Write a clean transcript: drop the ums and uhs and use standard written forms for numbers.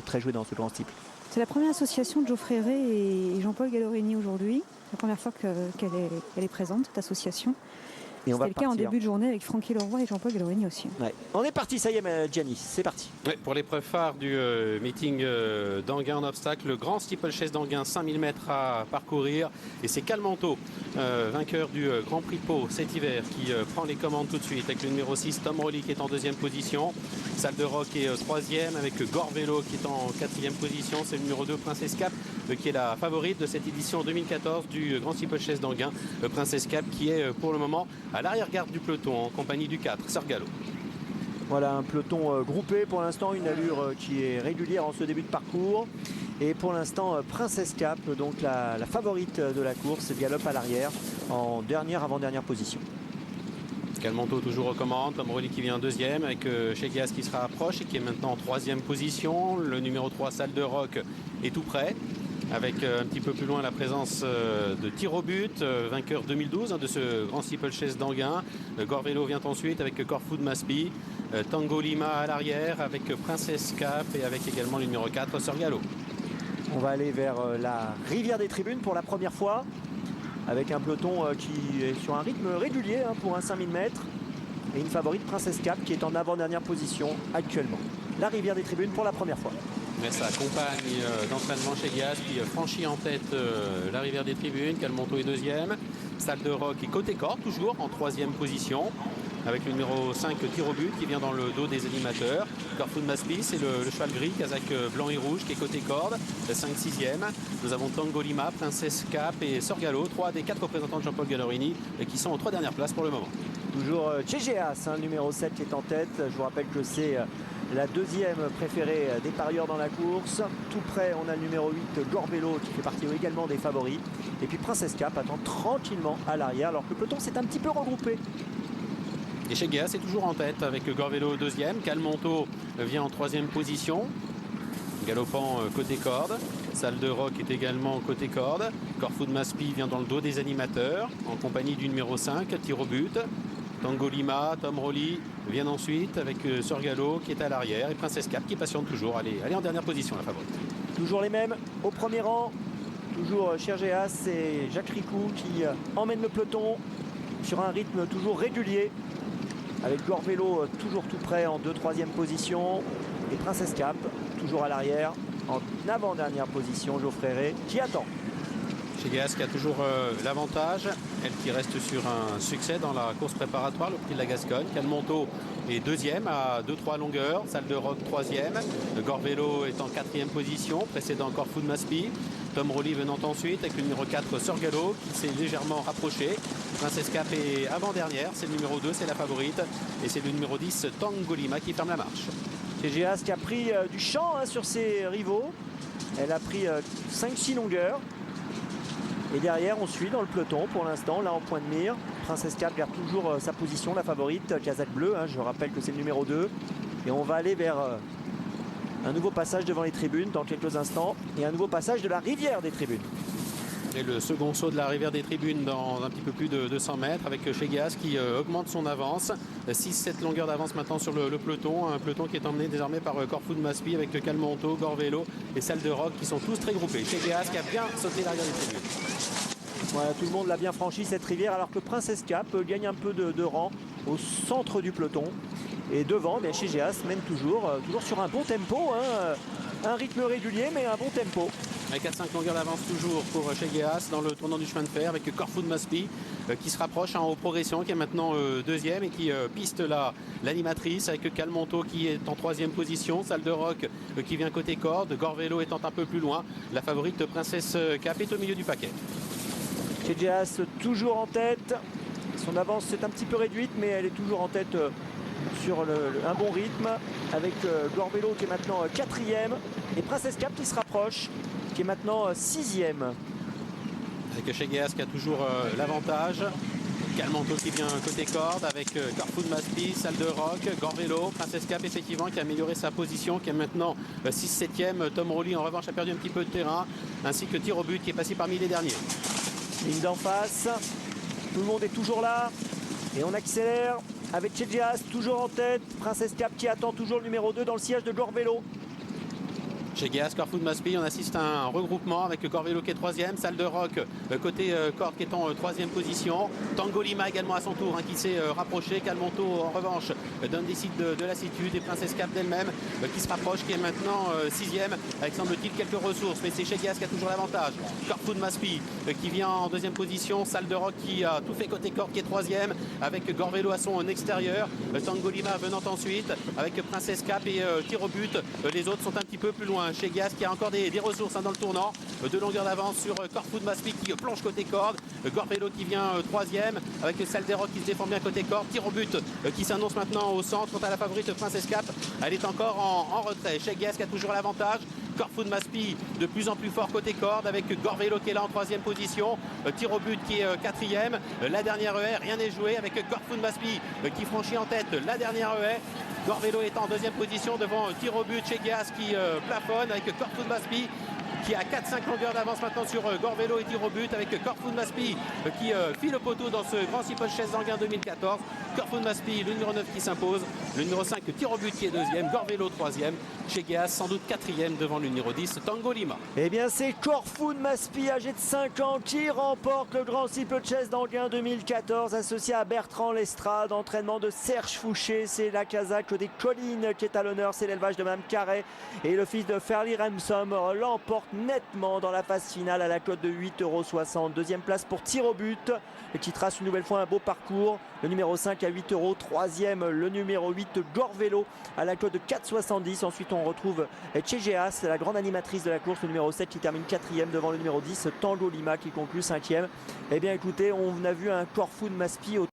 très joué dans ce grand steeple. C'est la première association de Geoffrey Ray et Jean-Paul Gallorini aujourd'hui. C'est la première fois qu'elle est présente, cette association. Et c'était le cas en début de journée avec Francky Leroy et Jean-Paul Gallorini aussi. Ouais. On est parti, ça y est, Gianni, c'est parti. Ouais, pour l'épreuve phare du meeting d'Anguin en obstacle, le grand steeplechase d'Anguin, 5000 mètres à parcourir. Et c'est Calmanto, vainqueur du Grand Prix de Pau cet hiver, qui prend les commandes tout de suite avec le numéro 6, Tom Rowley, qui est en deuxième position. Salle de Rock est troisième avec Gorvelo qui est en quatrième position. C'est le numéro 2, Princess Cap, qui est la favorite de cette édition 2014 du Grand Steeplechase d'Anguin. Princess Cap qui est pour le moment à l'arrière-garde du peloton en compagnie du 4, Sorgalo. Voilà un peloton groupé pour l'instant, une allure qui est régulière en ce début de parcours. Et pour l'instant, Princess Cap, donc la favorite de la course, galope à l'arrière en avant-dernière position. Calmanto toujours aux commandes, Tom Rowley qui vient deuxième avec Cheguias qui se rapproche et qui est maintenant en troisième position. Le numéro 3, Salle de Rock, est tout près. Avec un petit peu plus loin la présence de tir au but, vainqueur 2012 de ce grand steeplechase d'Anguin. Gorvelo vient ensuite avec Corfood Maspi, Tango Lima à l'arrière avec Princess Cap et avec également le numéro 4, Sorgalo. On va aller vers la rivière des tribunes pour la première fois, avec un peloton qui est sur un rythme régulier pour un 5000 mètres. Et une favorite, Princess Cap, qui est en avant-dernière position actuellement. La rivière des tribunes pour la première fois. Mais sa compagne d'entraînement chez Gaz qui franchit en tête la rivière des tribunes. Calmanto est deuxième. Salle de Rock est côté corde, toujours en troisième position. Avec le numéro 5, tir au but, qui vient dans le dos des animateurs. Corfood Maspi, c'est le cheval gris, Kazakh blanc et rouge, qui est côté corde, 5-6e. Nous avons Tango Lima, Princess Cap et Sorgalo, 3 des 4 représentants de Jean-Paul Gallorini, qui sont aux 3 dernières places pour le moment. Toujours Chegeas, numéro 7 qui est en tête. Je vous rappelle que c'est la deuxième préférée des parieurs dans la course. Tout près, on a le numéro 8, Gorvelo, qui fait partie également des favoris. Et puis Princess Cap attend tranquillement à l'arrière, alors que le peloton s'est un petit peu regroupé. Et Cheguias est toujours en tête avec Gorvelo deuxième. Calmanto vient en troisième position, galopant côté corde. Salle de Rock est également côté corde. Corfood Maspi vient dans le dos des animateurs en compagnie du numéro 5, tir au but. Tango Lima, Tom Rowley viennent ensuite avec Sorgalo qui est à l'arrière et Princess Cap qui patiente toujours. Elle est en dernière position, la favorite. Toujours les mêmes au premier rang. Toujours Chegeas et Jacques Ricou qui emmènent le peloton sur un rythme toujours régulier. Avec Gorvelo toujours tout près en 2-3e position. Et Princess Cap toujours à l'arrière en avant-dernière position. Geoffrey Ray qui attend. Cheguias qui a toujours l'avantage, elle qui reste sur un succès dans la course préparatoire, le prix de la Gascogne. Calmanto est deuxième à 2-3 longueurs, Salle de Rock troisième, Gorvelo est en quatrième position, précédant Corfood Maspi. Tom Rowley venant ensuite avec le numéro 4 Sorgalo qui s'est légèrement rapproché. Princess Cap est avant-dernière, c'est le numéro 2, c'est la favorite. Et c'est le numéro 10 Tango Lima qui ferme la marche. Chegeas qui a pris du champ sur ses rivaux. Elle a pris 5-6 longueurs. Et derrière, on suit dans le peloton pour l'instant, là en point de mire. Princess Cap garde toujours sa position, la favorite, Kazakh bleu. Je rappelle que c'est le numéro 2. Et on va aller vers un nouveau passage devant les tribunes dans quelques instants. Et un nouveau passage de la rivière des tribunes. Et le second saut de la rivière des tribunes dans un petit peu plus de 200 mètres avec Cheguias qui augmente son avance. 6-7 longueurs d'avance maintenant sur le peloton. Un peloton qui est emmené désormais par Corfood Maspi avec Calmanto, Gorvelo et Salle de Rock qui sont tous très groupés. Cheguias qui a bien sauté la rivière des tribunes. Voilà, tout le monde l'a bien franchi cette rivière alors que Princess Cap gagne un peu de rang au centre du peloton. Et devant, Chegeas mène toujours sur un bon tempo. Un rythme régulier mais un bon tempo. Avec 4-5 longueurs d'avance toujours pour Cheguias dans le tournant du chemin de fer avec Corfood Maspi qui se rapproche en progression, qui est maintenant deuxième et qui piste l'animatrice avec Calmanto qui est en troisième position, Salle de Rock qui vient côté corde, Gorvelo étant un peu plus loin. La favorite Princess Cap est au milieu du paquet. Chegeas toujours en tête. Son avance est un petit peu réduite mais elle est toujours en tête sur un bon rythme avec Gorvelo qui est maintenant quatrième et Princess Cap qui se rapproche, qui est maintenant 6e. Avec Cheguias qui a toujours l'avantage. Calmanto qui vient côté corde avec Corfood Maspi, Salle de Rock, Gorvelo, Princess Cap effectivement qui a amélioré sa position, qui est maintenant 6-7e. Tom Rowley en revanche a perdu un petit peu de terrain, ainsi que tir au but qui est passé parmi les derniers. Ligne d'en face, tout le monde est toujours là et on accélère avec Chegeas toujours en tête. Princess Cap qui attend toujours le numéro 2 dans le sillage de Gorvelo. Chez Geas, Corfoot Maspi, on assiste à un regroupement avec Corvélo qui est 3e, Salle de Rock côté corde qui est en 3e position. Tango Lima également à son tour qui s'est rapproché. Calmonto en revanche donne des sites de lassitude et Princess Cap d'elle-même qui se rapproche, qui est maintenant 6e avec semble-t-il quelques ressources. Mais c'est chez Geas qui a toujours l'avantage. Corfoot Maspi qui vient en 2e position. Salle de Rock qui a tout fait côté corde qui est 3e avec Corvélo à son extérieur. Tango Lima venant ensuite avec Princess Cap et tir au but. Les autres sont un petit peu plus loin. Chez Geas qui a encore des ressources dans le tournant, de longueur d'avance sur Corfoot Maspi qui plonge côté corde, Corvélo qui vient 3e avec Salle des Rock qui se défend bien côté corde, tir au but qui s'annonce maintenant au centre. Quant à la favorite Princess Cap, elle est encore en retrait. Chez Geas qui a toujours l'avantage. Corfoot Maspi de plus en plus fort côté corde avec Corvélo qui est là en 3e position, tir au but qui est 4e, la dernière haie, rien n'est joué avec Corfoot Maspi qui franchit en tête la dernière haie. Corvélo est en 2e position devant tir au but chez Geas qui plafonne avec Corfoot Maspi qui a 4-5 longueurs d'avance maintenant sur Corvélo et tir au but avec Corfoot Maspi qui file le poteau dans ce grand steeplechase d'Anguin 2014. Corfoot Maspi, le numéro 9 qui s'impose, le numéro 5 tir au but qui est 2e, Corvélo 3e, chez Geas sans doute 4e devant le numéro 10 Tango Lima. Eh bien c'est Corfoot Maspi âgé de 5 ans qui remporte le grand steeplechase d'Anguin 2014 associé à Bertrand Lestrade, entraînement de Serge Fouché, c'est la Kazakh des collines qui est à l'honneur, c'est l'élevage de Mme Carré et le fils de Fairly Ransom l'emporte nettement dans la phase finale à la cote de 8,60 €. Deuxième place pour tir au but qui trace une nouvelle fois un beau parcours. Le numéro 5 à 8 €. Troisième, le numéro 8 Corvélo à la cote de 4,70 €. Ensuite on retrouve chez Geas, la grande animatrice de la course, le numéro 7 qui termine 4e devant le numéro 10 Tango Lima qui conclut 5e. Eh bien écoutez, on a vu un Corfoot Maspi au